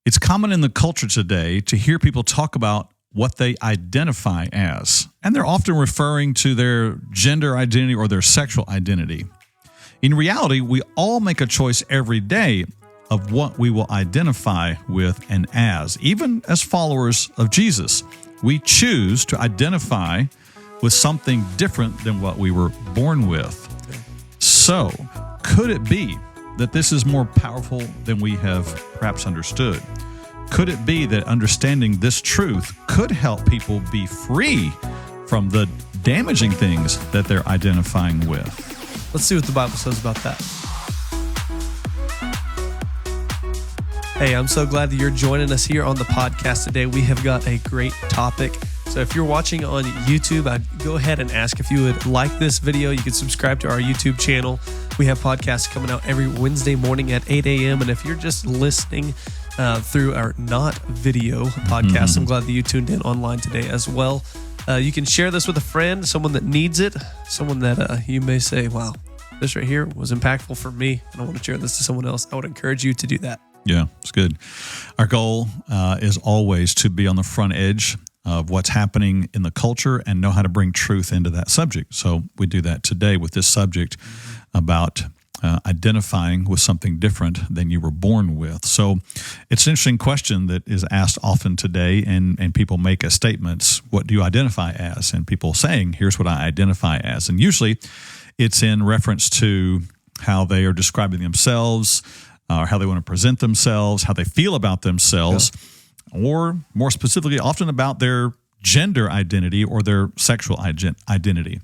It's common in the culture today to hear people talk about what they identify as, and they're often referring to their gender identity or their sexual identity. In reality, we all make a choice every day of what we will identify with and as. Even as followers of Jesus, we choose to identify with something different than what we were born with. So, could it be that this is more powerful than we have perhaps understood? Could it be that understanding this truth could help people be free from the damaging things that they're identifying with? Let's see what the Bible says about that. Hey, I'm so glad that you're joining us here on the podcast today. We have got a great topic. So if you're watching on YouTube, I'd go ahead and ask if you would like this video. You can subscribe to our YouTube channel. We have podcasts coming out every Wednesday morning at 8 a.m. And if you're just listening through our not video podcast, I'm glad that you tuned in online today as well. You can share this with a friend, someone that needs it, someone that you may say, wow, this right here was impactful for me, and I want to share this to someone else. I would encourage you to do that. Yeah, it's good. Our goal is always to be on the front edge of what's happening in the culture and know how to bring truth into that subject. So we do that today with this subject about identifying with something different than you were born with. So it's an interesting question that is asked often today, and people make a statements, what do you identify as? And people saying, here's what I identify as. And usually it's in reference to how they are describing themselves, or how they want to present themselves, how they feel about themselves, or more specifically, often about their gender identity or their sexual identity.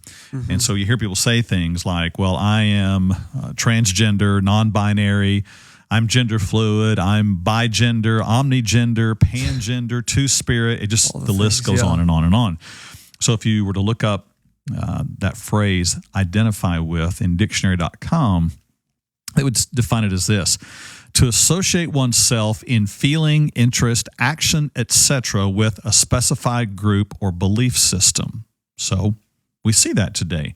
And so you hear people say things like, well, I am transgender, non-binary, I'm gender fluid, I'm bigender, omnigender, pangender, two-spirit. It just, the list goes on and on and on. So if you were to look up that phrase, identify with, in dictionary.com, they would define it as this: to associate oneself in feeling, interest, action, etc. with a specified group or belief system. So we see that today.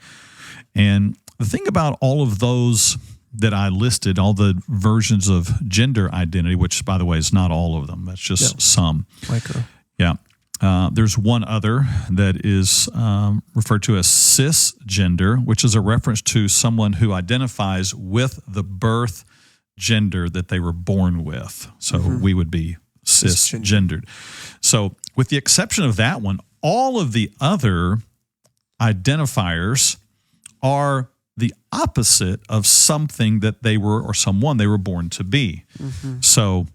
And the thing about all of those that I listed, all the versions of gender identity, which, by the way, is not all of them. That's just some. Micro. Yeah. There's one other that is referred to as cisgender, which is a reference to someone who identifies with the birth gender that they were born with. So we would be cisgendered. So with the exception of that one, all of the other identifiers are the opposite of something that they were, or someone they were born to be. So,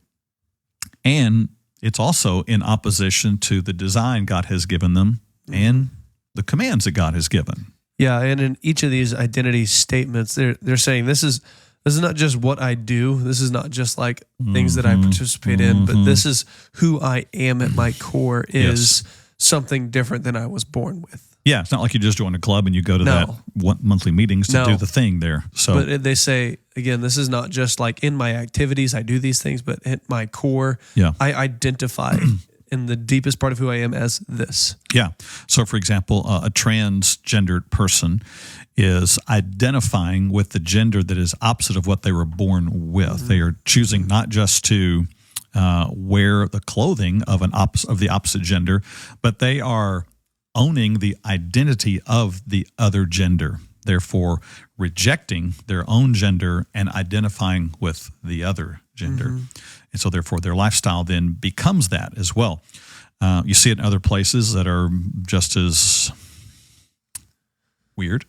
and it's also in opposition to the design God has given them and the commands that God has given. Yeah, and in each of these identity statements, they're saying this is not just what I do. This is not just like things that I participate in, but this is who I am at my core is something different than I was born with. Yeah, it's not like you just join a club and you go to that monthly meetings to do the thing there. So, but they say, again, this is not just like in my activities, I do these things, but at my core, I identify in the deepest part of who I am as this. Yeah. So, for example, a transgendered person is identifying with the gender that is opposite of what they were born with. They are choosing not just to wear the clothing of the opposite gender, but they are owning the identity of the other gender, therefore rejecting their own gender and identifying with the other gender. And so therefore their lifestyle then becomes that as well. You see it in other places that are just as weird.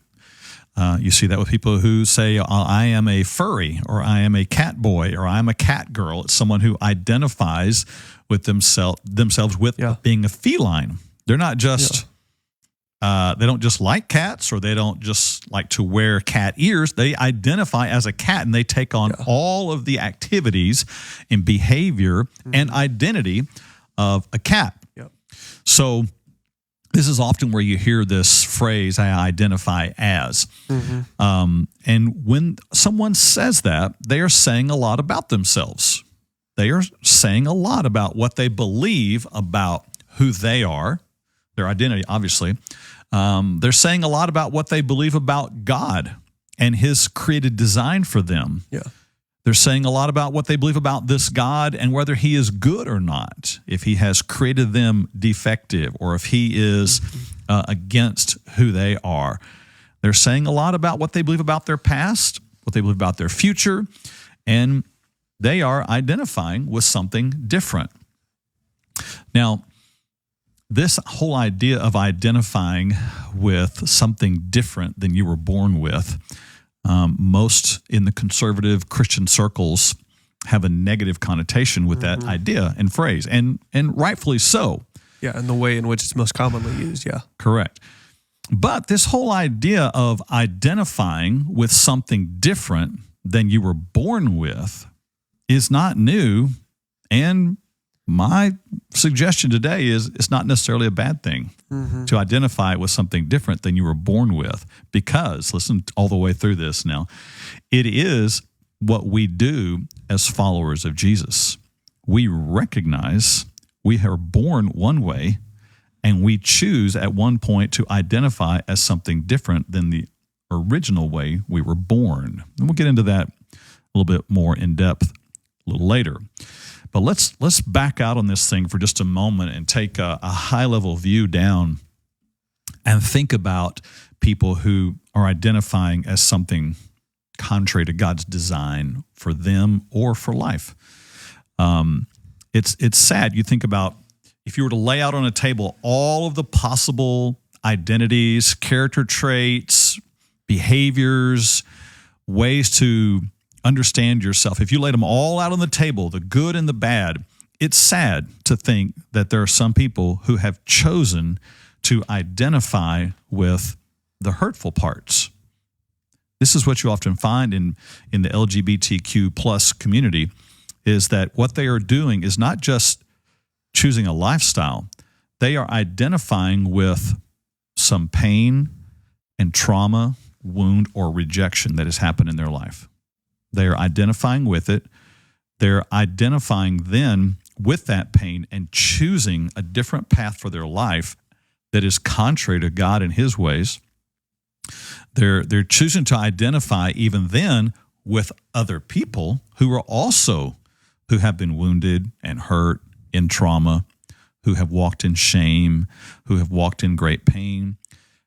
You see that with people who say, I am a furry, or I am a cat boy, or I am a cat girl. It's someone who identifies with themselves with being a feline. They're not just... they don't just like cats, or they don't just like to wear cat ears. They identify as a cat, and they take on all of the activities and behavior and identity of a cat. So this is often where you hear this phrase, I identify as. And when someone says that, they are saying a lot about themselves. They are saying a lot about what they believe about who they are, their identity, obviously. They're saying a lot about what they believe about God and his created design for them. They're saying a lot about what they believe about this God and whether he is good or not, if he has created them defective or if he is against who they are. They're saying a lot about what they believe about their past, what they believe about their future, and they are identifying with something different. Now, this whole idea of identifying with something different than you were born with, most in the conservative Christian circles have a negative connotation with that idea and phrase, and rightfully so. Yeah, and the way in which it's most commonly used, yeah. Correct. But this whole idea of identifying with something different than you were born with is not new, and my suggestion today is it's not necessarily a bad thing to identify with something different than you were born with, because, listen all the way through this now, it is what we do as followers of Jesus. We recognize we are born one way, and we choose at one point to identify as something different than the original way we were born. And we'll get into that a little bit more in depth a little later. But let's back out on this thing for just a moment and take a high-level view down and think about people who are identifying as something contrary to God's design for them or for life. It's sad. You think about if you were to lay out on a table all of the possible identities, character traits, behaviors, ways to understand yourself. If you laid them all out on the table, the good and the bad, it's sad to think that there are some people who have chosen to identify with the hurtful parts. This is what you often find in the LGBTQ plus community, is that what they are doing is not just choosing a lifestyle. They are identifying with some pain and trauma, wound, or rejection that has happened in their life. They are identifying with it. They're identifying then with that pain and choosing a different path for their life that is contrary to God and his ways. They're choosing to identify even then with other people who have been wounded and hurt in trauma, who have walked in shame, who have walked in great pain.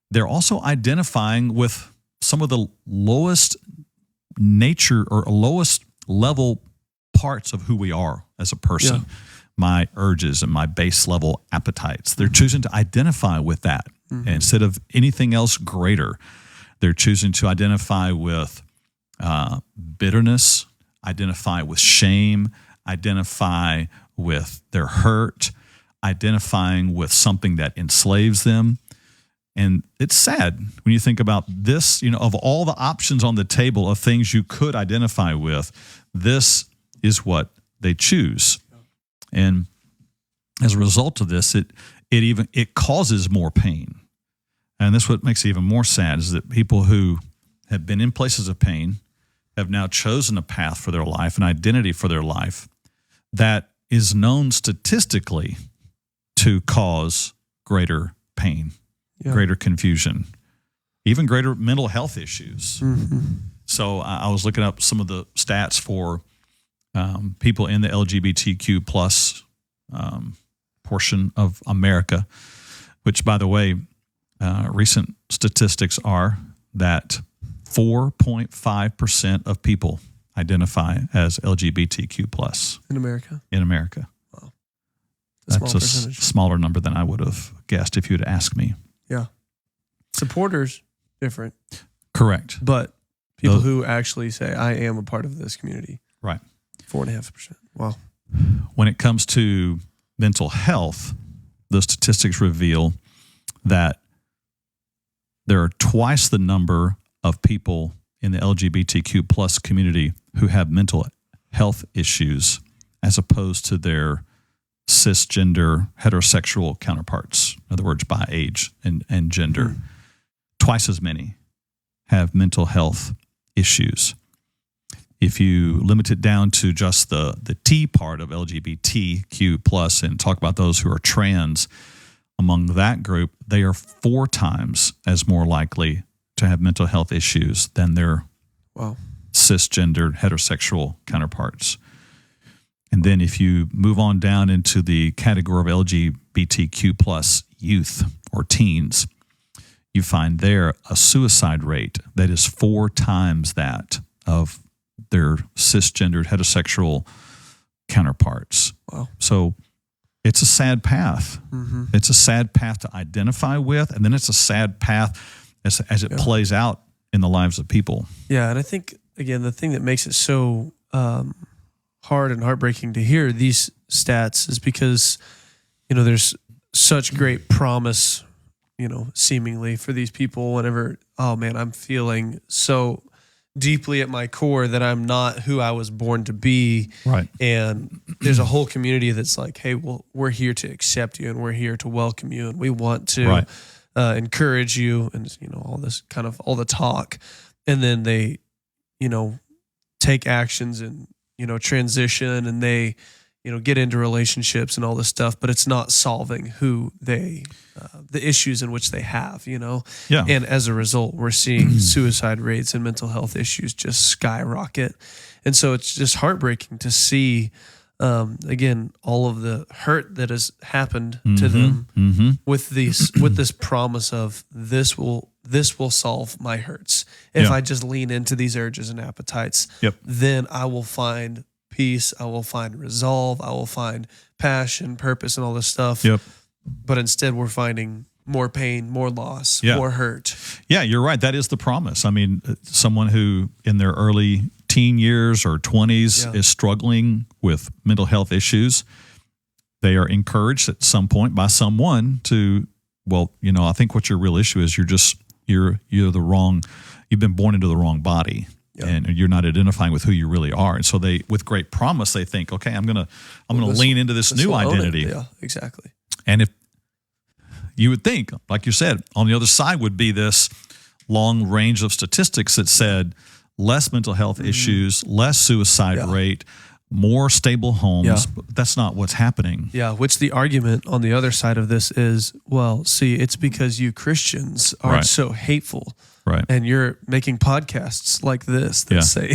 They're also identifying with some of the lowest nature or lowest level parts of who we are as a person, my urges and my base level appetites. They're choosing to identify with that instead of anything else greater. They're choosing to identify with bitterness, identify with shame, identify with their hurt, identifying with something that enslaves them. And it's sad when you think about this, of all the options on the table of things you could identify with, this is what they choose. And as a result of this, it causes more pain. And this is what makes it even more sad, is that people who have been in places of pain have now chosen a path for their life, an identity for their life that is known statistically to cause greater pain, greater confusion, even greater mental health issues. So I was looking up some of the stats for people in the LGBTQ plus portion of America, which, by the way, recent statistics are that 4.5% of people identify as LGBTQ plus in America. Wow. That's a smaller number than I would have guessed if you had asked me. Yeah. Supporters, different. Correct. But people who actually say, I am a part of this community. Right. 4.5%. Wow. When it comes to mental health, the statistics reveal that there are twice the number of people in the LGBTQ plus community who have mental health issues as opposed to their cisgender heterosexual counterparts. In other words, by age and gender. Twice as many have mental health issues. If you limit it down to just the T part of LGBTQ plus and talk about those who are trans, among that group, they are 4 times as more likely to have mental health issues than their cisgendered heterosexual counterparts. And then if you move on down into the category of LGBTQ plus youth or teens, you find there a suicide rate that is 4 times that of their cisgendered heterosexual counterparts. Wow. So it's a sad path. Mm-hmm. It's a sad path to identify with, and then it's a sad path as it plays out in the lives of people. Yeah, and I think, again, the thing that makes it so hard and heartbreaking to hear these stats is because, there's such great promise, seemingly for these people whenever, oh man, I'm feeling so deeply at my core that I'm not who I was born to be. Right. And there's a whole community that's like, hey, well, we're here to accept you and we're here to welcome you and we want to encourage you and, all this kind of all the talk. And then they, take actions and, transition and they, get into relationships and all this stuff, but it's not solving who they, the issues in which they have, Yeah. And as a result, we're seeing suicide rates and mental health issues just skyrocket. And so it's just heartbreaking to see, again, all of the hurt that has happened to them with this promise of this will solve my hurts. If I just lean into these urges and appetites, then I will find peace, I will find resolve, I will find passion, purpose, and all this stuff. But instead we're finding more pain, more loss, more hurt. Yeah, you're right. That is the promise. I mean, someone who in their early teen years or 20s is struggling with mental health issues, they are encouraged at some point by someone to, I think what your real issue is you've been born into the wrong body. And you're not identifying with who you really are. And so they, with great promise, they think, okay, I'm gonna lean into this new identity. Yeah, exactly. And if you would think, like you said, on the other side would be this long range of statistics that said less mental health issues, less suicide rate, more stable homes. But that's not what's happening. Yeah, which the argument on the other side of this is, well, see, it's because you Christians are so hateful. Right. And you're making podcasts like this that say,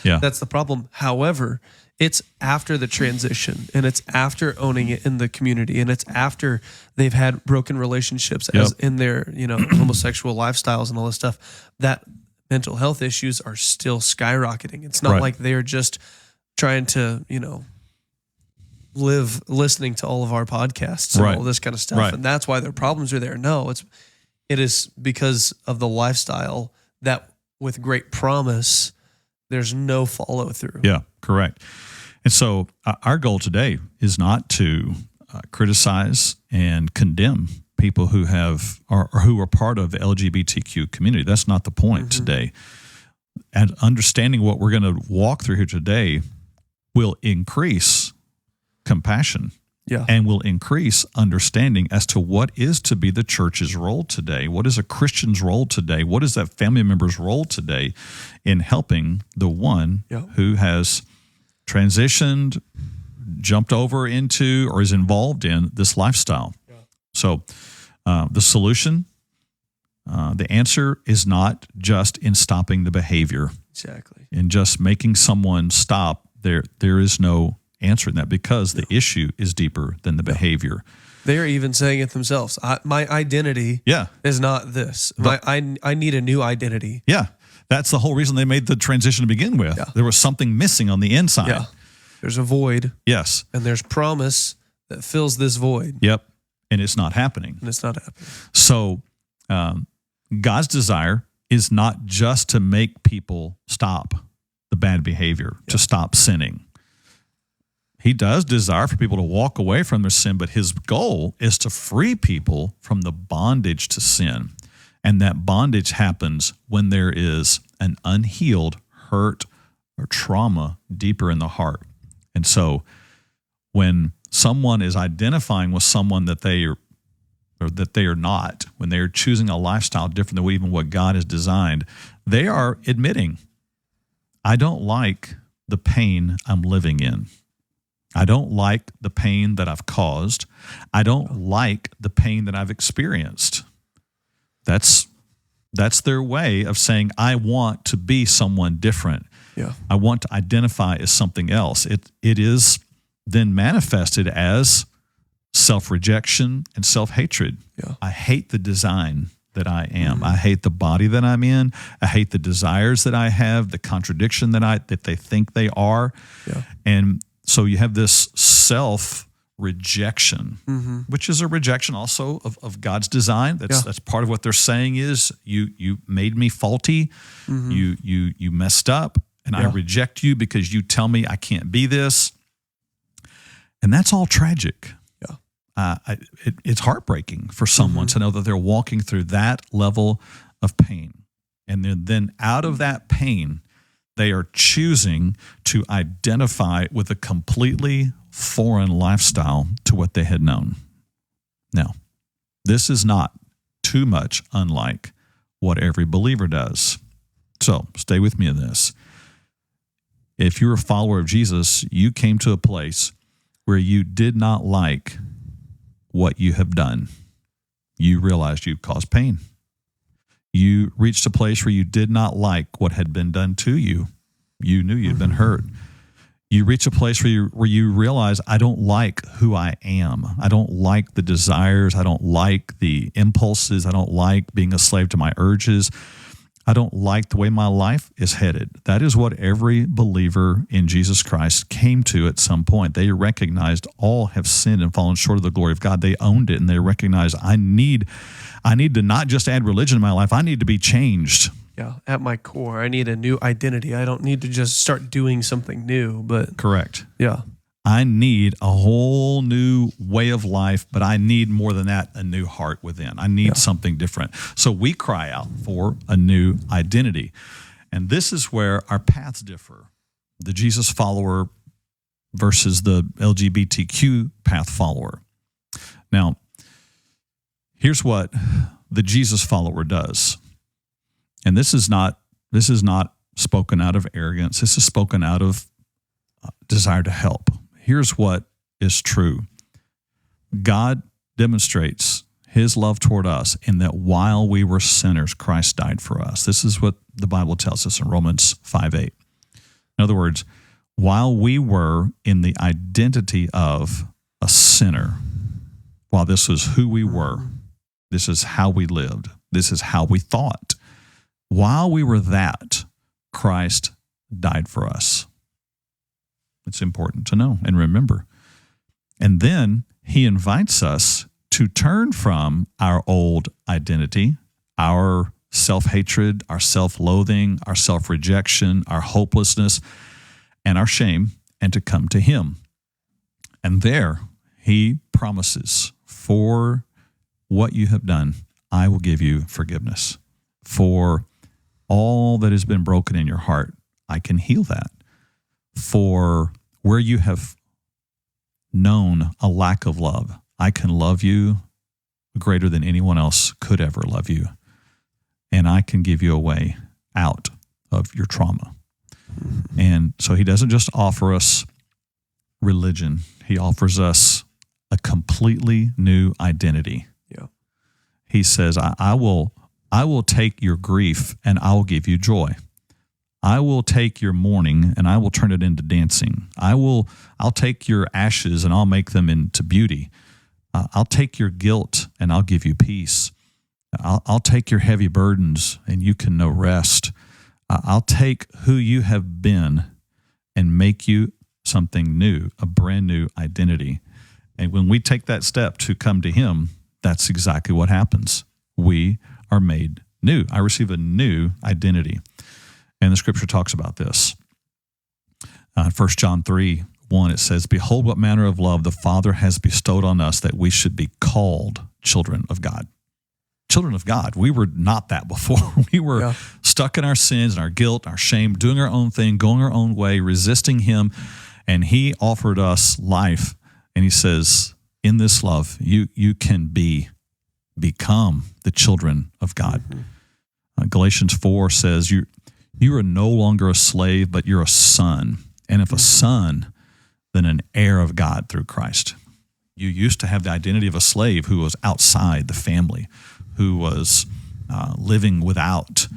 that's the problem. However, it's after the transition and it's after owning it in the community and it's after they've had broken relationships as in their, homosexual lifestyles and all this stuff, that mental health issues are still skyrocketing. It's not like they're just trying to, live listening to all of our podcasts and all this kind of stuff. And that's why their problems are there. No, it is because of the lifestyle that with great promise, there's no follow through. Yeah, correct. And so our goal today is not to criticize and condemn people who who are part of the LGBTQ community. That's not the point today. And understanding what we're going to walk through here today will increase compassion. And will increase understanding as to what is to be the church's role today. What is a Christian's role today? What is that family member's role today in helping the one who has transitioned, jumped over into, or is involved in this lifestyle? So the solution, the answer is not just in stopping the behavior. Exactly. In just making someone stop. There is no answering that because the issue is deeper than the behavior. They are even saying it themselves. My identity is not this. I need a new identity. Yeah. That's the whole reason they made the transition to begin with. Yeah. There was something missing on the inside. Yeah. There's a void. Yes. And there's promise that fills this void. Yep. And it's not happening. So God's desire is not just to make people stop the bad behavior, to stop sinning. He does desire for people to walk away from their sin, but his goal is to free people from the bondage to sin. And that bondage happens when there is an unhealed hurt or trauma deeper in the heart. And so when someone is identifying with someone that they are not, when they are choosing a lifestyle different than even what God has designed, they are admitting, I don't like the pain I'm living in. I don't like the pain that I've caused. I don't like the pain that I've experienced. That's their way of saying, I want to be someone different. Yeah. I want to identify as something else. It is then manifested as self-rejection and self-hatred. Yeah. I hate the design that I am. I hate the body that I'm in. I hate the desires that I have, the contradiction that they think they are. Yeah. And so you have this self-rejection, which is a rejection also of God's design. That's part of what they're saying is you made me faulty. You messed up, and I reject you because you tell me I can't be this. And that's all tragic. It's heartbreaking for someone to know that they're walking through that level of pain. And then out of that pain, they are choosing to identify with a completely foreign lifestyle to what they had known. Now, this is not too much unlike what every believer does. So stay with me in this. If you're a follower of Jesus, you came to a place where you did not like what you have done. You realized you caused pain. You reached a place where you did not like what had been done to you. You knew you'd been hurt. You reach a place where you realize, I don't like who I am. I don't like the desires. I don't like the impulses. I don't like being a slave to my urges. I don't like the way my life is headed. That is what every believer in Jesus Christ came to at some point. They recognized all have sinned and fallen short of the glory of God. They owned it, and they recognized I need to not just add religion in my life. I need to be changed. Yeah, at my core, I need a new identity. I don't need to just start doing something new, but Correct. Yeah. I need a whole new way of life, but I need more than that, a new heart within. I need something different. So we cry out for a new identity. And this is where our paths differ. The Jesus follower versus the LGBTQ path follower. Now, here's what the Jesus follower does. And this is not spoken out of arrogance. This is spoken out of desire to help. Here's what is true. God demonstrates his love toward us in that while we were sinners, Christ died for us. This is what the Bible tells us in Romans 5:8. In other words, while we were in the identity of a sinner, while this was who we were, this is how we lived, this is how we thought, while we were that, Christ died for us. It's important to know and remember. And then he invites us to turn from our old identity, our self-hatred, our self-loathing, our self-rejection, our hopelessness, and our shame, and to come to him. And there he promises, for what you have done, I will give you forgiveness. For all that has been broken in your heart, I can heal that. For where you have known a lack of love, I can love you greater than anyone else could ever love you. And I can give you a way out of your trauma. And so he doesn't just offer us religion. He offers us a completely new identity. Yeah. He says, I will take your grief and I will give you joy. I will take your mourning and I will turn it into dancing. I'll take your ashes and I'll make them into beauty. I'll take your guilt and I'll give you peace. I'll take your heavy burdens and you can know rest. I'll take who you have been and make you something new, a brand new identity. And when we take that step to come to him, that's exactly what happens. We are made new. I receive a new identity. And the scripture talks about this. 1 John 3:1, it says, behold what manner of love the Father has bestowed on us that we should be called children of God. Children of God. We were not that before. We were stuck in our sins and our guilt, our shame, doing our own thing, going our own way, resisting him. And he offered us life. And he says, in this love, you can become the children of God. Galatians 4 says, you are no longer a slave, but you're a son. And if a son, then an heir of God through Christ. You used to have the identity of a slave who was outside the family, who was living without.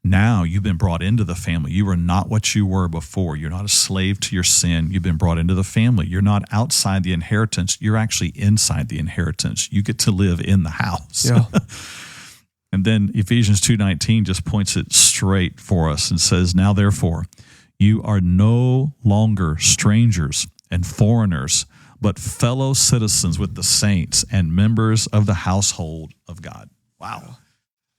Now you've been brought into the family. You are not what you were before. You're not a slave to your sin. You've been brought into the family. You're not outside the inheritance. You're actually inside the inheritance. You get to live in the house. Yeah. And then Ephesians 2:19 just points it straight for us and says, now therefore, you are no longer strangers and foreigners, but fellow citizens with the saints and members of the household of God. Wow.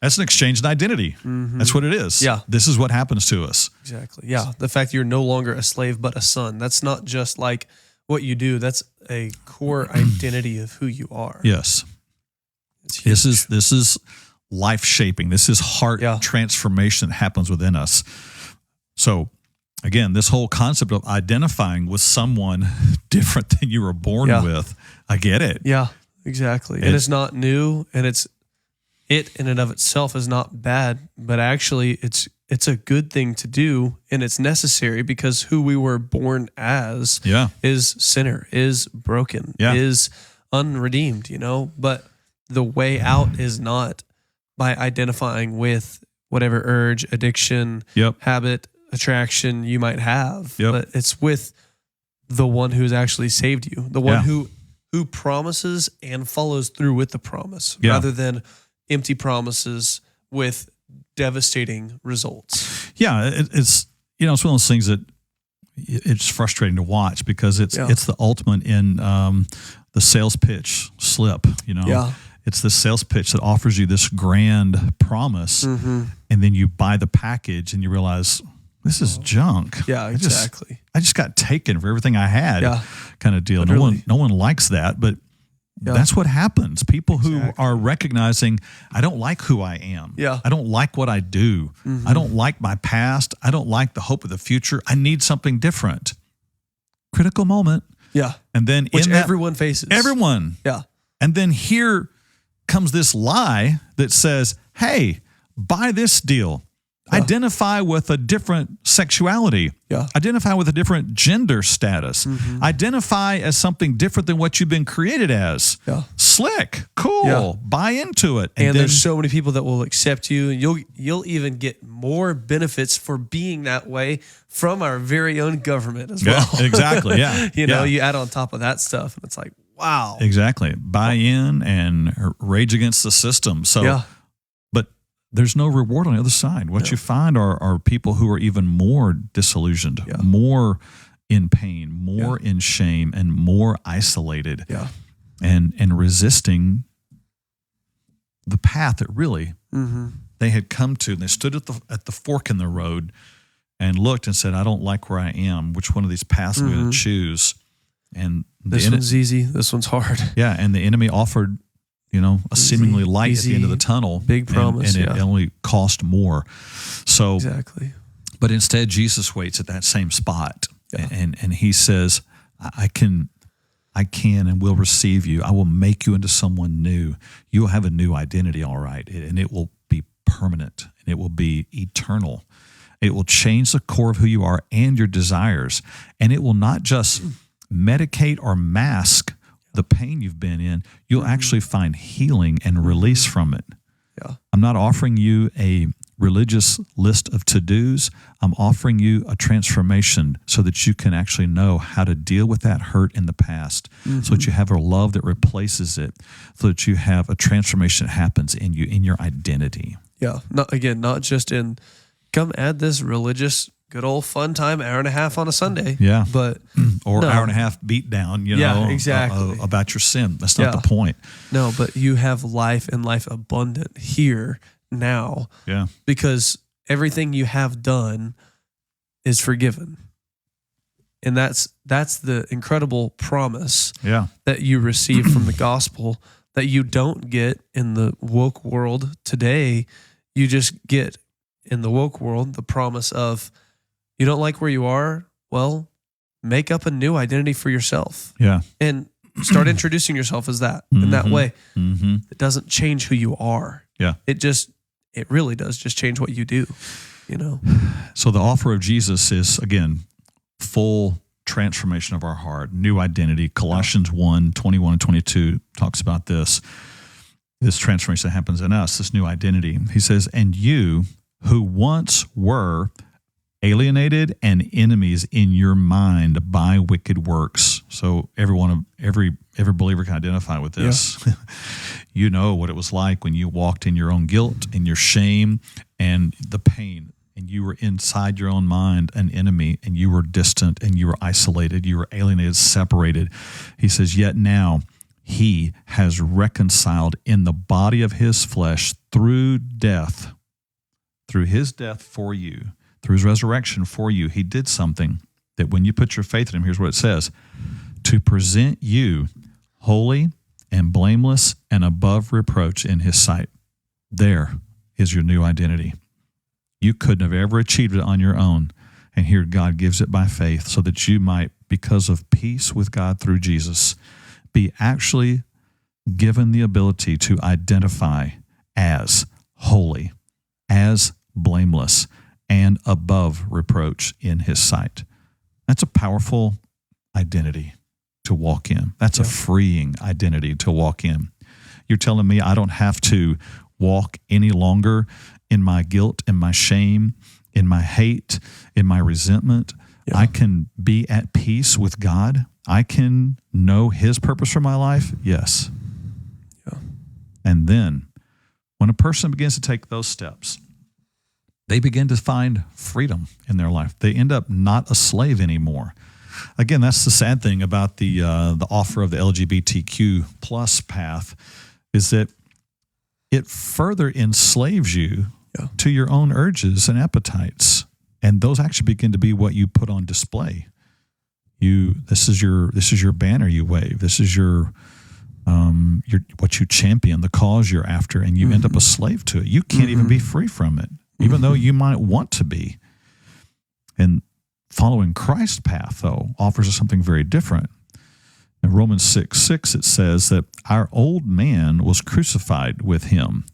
That's an exchange in identity. Mm-hmm. That's what it is. Yeah. This is what happens to us. Exactly. Yeah. The fact that you're no longer a slave, but a son. That's not just like what you do. That's a core identity of who you are. Yes. This is life shaping. This is heart transformation that happens within us. So again, this whole concept of identifying with someone different than you were born with, I get it. Yeah, exactly. And it's not new, and it in and of itself is not bad, but actually it's a good thing to do, and it's necessary because who we were born as is sinner, is broken, is unredeemed, but the way out is not by identifying with whatever urge, addiction, habit, attraction you might have, but it's with the one who's actually saved you, the one who promises and follows through with the promise rather than empty promises with devastating results. Yeah, it's one of those things that it's frustrating to watch because it's the ultimate in the sales pitch slip. It's the sales pitch that offers you this grand promise, and then you buy the package and you realize this is junk. Yeah, exactly. I just got taken for everything I had, kind of deal. Literally. No one likes that, but that's what happens. People who are recognizing, I don't like who I am. Yeah. I don't like what I do. I don't like my past. I don't like the hope of the future. I need something different. Critical moment. Yeah. And then which everyone faces. Everyone. Yeah. And then here comes this lie that says, hey, buy this deal. Identify with a different sexuality. Identify with a different gender status. Identify as something different than what you've been created as. Slick, cool, buy into it. And there's so many people that will accept you. And you'll even get more benefits for being that way from our very own government as well. Yeah, exactly, yeah. You add on top of that stuff, and it's like, wow. Exactly. Buy in and rage against the system. So, but there's no reward on the other side. What you find are people who are even more disillusioned, more in pain, more in shame, and more isolated, and resisting the path that really they had come to. And they stood at the fork in the road and looked and said, I don't like where I am. Which one of these paths am I going to choose? And this one's easy. This one's hard. Yeah, and the enemy offered a seemingly light at the end of the tunnel. Big promise. And it only cost more. So exactly. But instead, Jesus waits at that same spot. And he says, I can and will receive you. I will make you into someone new. You will have a new identity, all right. And it will be permanent. And it will be eternal. It will change the core of who you are and your desires. And it will not just medicate or mask the pain you've been in, you'll actually find healing and release from it. I'm not offering you a religious list of to-dos. I'm offering you a transformation so that you can actually know how to deal with that hurt in the past, so that you have a love that replaces it, so that you have a transformation that happens in you, in your identity. Yeah. Not just in, come add this religious good old fun time, hour and a half on a Sunday. Yeah. But or hour and a half beat down, exactly. About your sin. That's not the point. No, but you have life and life abundant here now. Yeah. Because everything you have done is forgiven. And that's the incredible promise that you receive from the gospel that you don't get in the woke world today. You just get in the woke world the promise of, you don't like where you are? Well, make up a new identity for yourself. Yeah. And start introducing yourself as that in that way. It doesn't change who you are. Yeah. It really does just change what you do, So the offer of Jesus is, again, full transformation of our heart, new identity. Colossians 1:21 and 22 talks about this transformation that happens in us, this new identity. He says, and you who once were alienated and enemies in your mind by wicked works. So every believer can identify with this. Yeah. You know what it was like when you walked in your own guilt and your shame and the pain, and you were inside your own mind an enemy, and you were distant, and you were isolated, you were alienated, separated. He says, yet now he has reconciled in the body of his flesh through death, through his death for you, through his resurrection for you. He did something that when you put your faith in him, here's what it says, to present you holy and blameless and above reproach in his sight. There is your new identity. You couldn't have ever achieved it on your own. And here God gives it by faith so that you might, because of peace with God through Jesus, be actually given the ability to identify as holy, as blameless, and above reproach in his sight. That's a powerful identity to walk in. That's a freeing identity to walk in. You're telling me I don't have to walk any longer in my guilt, in my shame, in my hate, in my resentment. Yeah. I can be at peace with God. I can know his purpose for my life. Yes. Yeah. And then when a person begins to take those steps, they begin to find freedom in their life. They end up not a slave anymore. Again, that's the sad thing about the offer of the LGBTQ plus path, is that it further enslaves you to your own urges and appetites, and those actually begin to be what you put on display. This is your banner you wave. This is your what you champion, the cause you're after, and you end up a slave to it. You can't even be free from it, even though you might want to be. And following Christ's path, though, offers us something very different. In Romans 6:6, it says that our old man was crucified with him.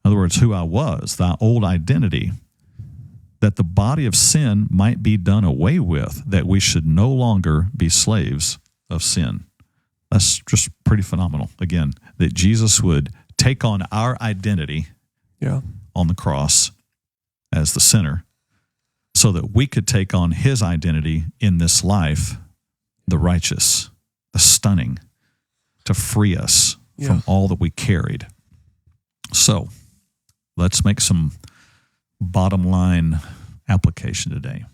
In other words, who I was, thy old identity, that the body of sin might be done away with, that we should no longer be slaves of sin. That's just pretty phenomenal. Again, that Jesus would take on our identity on the cross as the sinner, so that we could take on his identity in this life, the righteous, the stunning, to free us from all that we carried. So let's make some bottom line application today.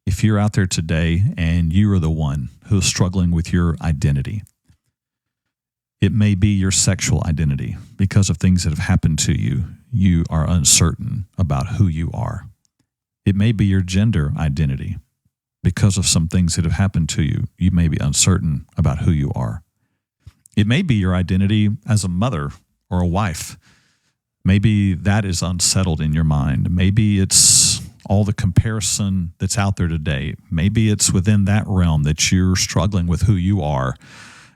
If you're out there today and you are the one who is struggling with your identity, it may be your sexual identity. Because of things that have happened to you, you are uncertain about who you are. It may be your gender identity. Because of some things that have happened to you, you may be uncertain about who you are. It may be your identity as a mother or a wife. Maybe that is unsettled in your mind. Maybe it's all the comparison that's out there today. Maybe it's within that realm that you're struggling with who you are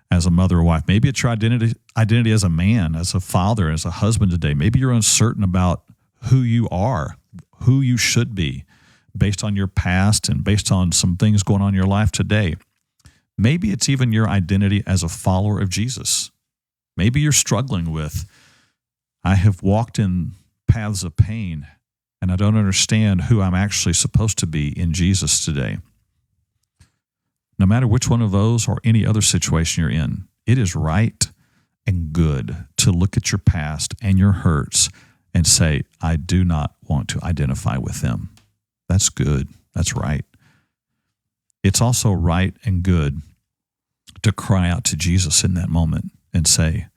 as a mother or wife. Maybe it's your identity as a man, as a father, as a husband today. Maybe you're uncertain about who you are, who you should be, based on your past and based on some things going on in your life today. Maybe it's even your identity as a follower of Jesus. Maybe you're struggling with, I have walked in paths of pain and I don't understand who I'm actually supposed to be in Jesus today. No matter which one of those or any other situation you're in, it is right and good to look at your past and your hurts and say, I do not want to identify with them. That's good. That's right. It's also right and good to cry out to Jesus in that moment and say,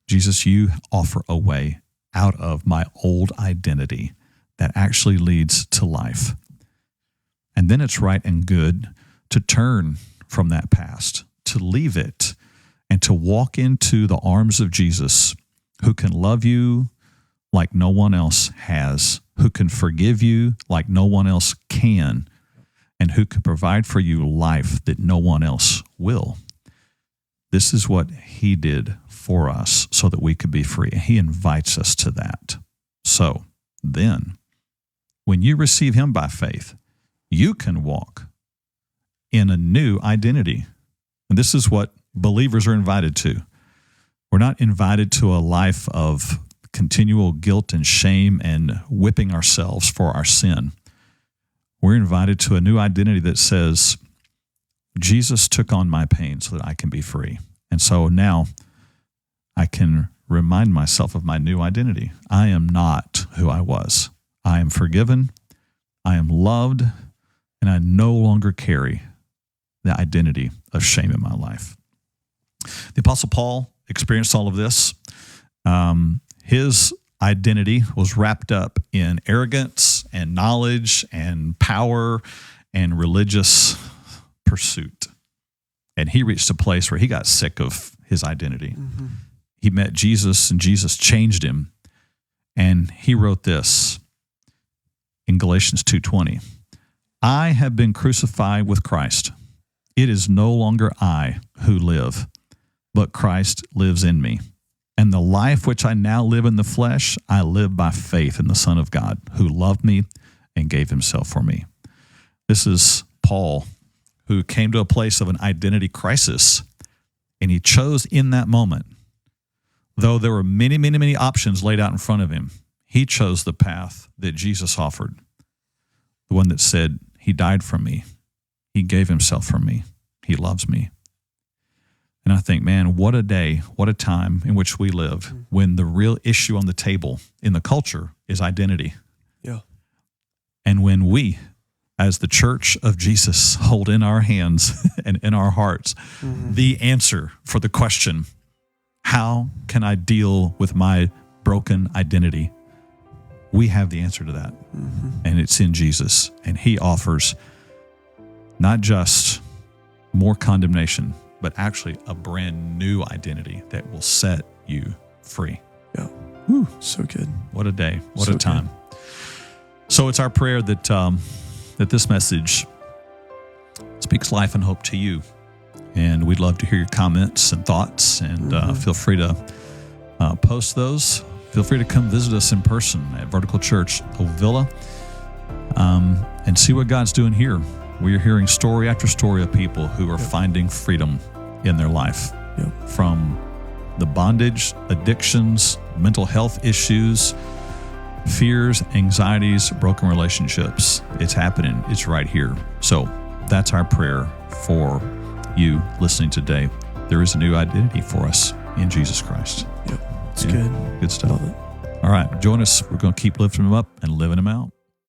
Jesus, you offer a way out of my old identity that actually leads to life. And then it's right and good to turn from that past, to leave it, and to walk into the arms of Jesus, who can love you like no one else has, who can forgive you like no one else can, and who can provide for you life that no one else will. This is what he did for us so that we could be free. He invites us to that. So then, when you receive him by faith, you can walk in a new identity. And this is what believers are invited to. We're not invited to a life of continual guilt and shame and whipping ourselves for our sin. We're invited to a new identity that says, Jesus took on my pain so that I can be free. And so now I can remind myself of my new identity. I am not who I was. I am forgiven, I am loved, and I no longer carry the identity of shame in my life. The Apostle Paul experienced all of this. His identity was wrapped up in arrogance and knowledge and power and religious pursuit. And he reached a place where he got sick of his identity. Mm-hmm. He met Jesus, and Jesus changed him. And he wrote this in Galatians 2:20. I have been crucified with Christ. It is no longer I who live, but Christ lives in me. And the life which I now live in the flesh, I live by faith in the Son of God, who loved me and gave himself for me. This is Paul, who came to a place of an identity crisis, and he chose in that moment, though there were many, many, many options laid out in front of him, he chose the path that Jesus offered, the one that said, he died for me, he gave himself for me, he loves me. And I think, man, what a day, what a time in which we live when the real issue on the table in the culture is identity. Yeah. And when we, as the church of Jesus, hold in our hands and in our hearts the answer for the question, how can I deal with my broken identity? We have the answer to that. And it's in Jesus. And he offers not just more condemnation, but actually a brand new identity that will set you free. Yeah. Woo, so good. What a day. What a time. Good. So it's our prayer that that this message speaks life and hope to you. And we'd love to hear your comments and thoughts, and feel free to post those. Feel free to come visit us in person at Vertical Church, Ovilla, and see what God's doing here. We are hearing story after story of people who are finding freedom in their life from the bondage, addictions, mental health issues, fears, anxieties, broken relationships. It's happening. It's right here. So that's our prayer for you listening today. There is a new identity for us in Jesus Christ. Yep. It's good. Good stuff. Love it. All right. Join us. We're going to keep lifting them up and living them out.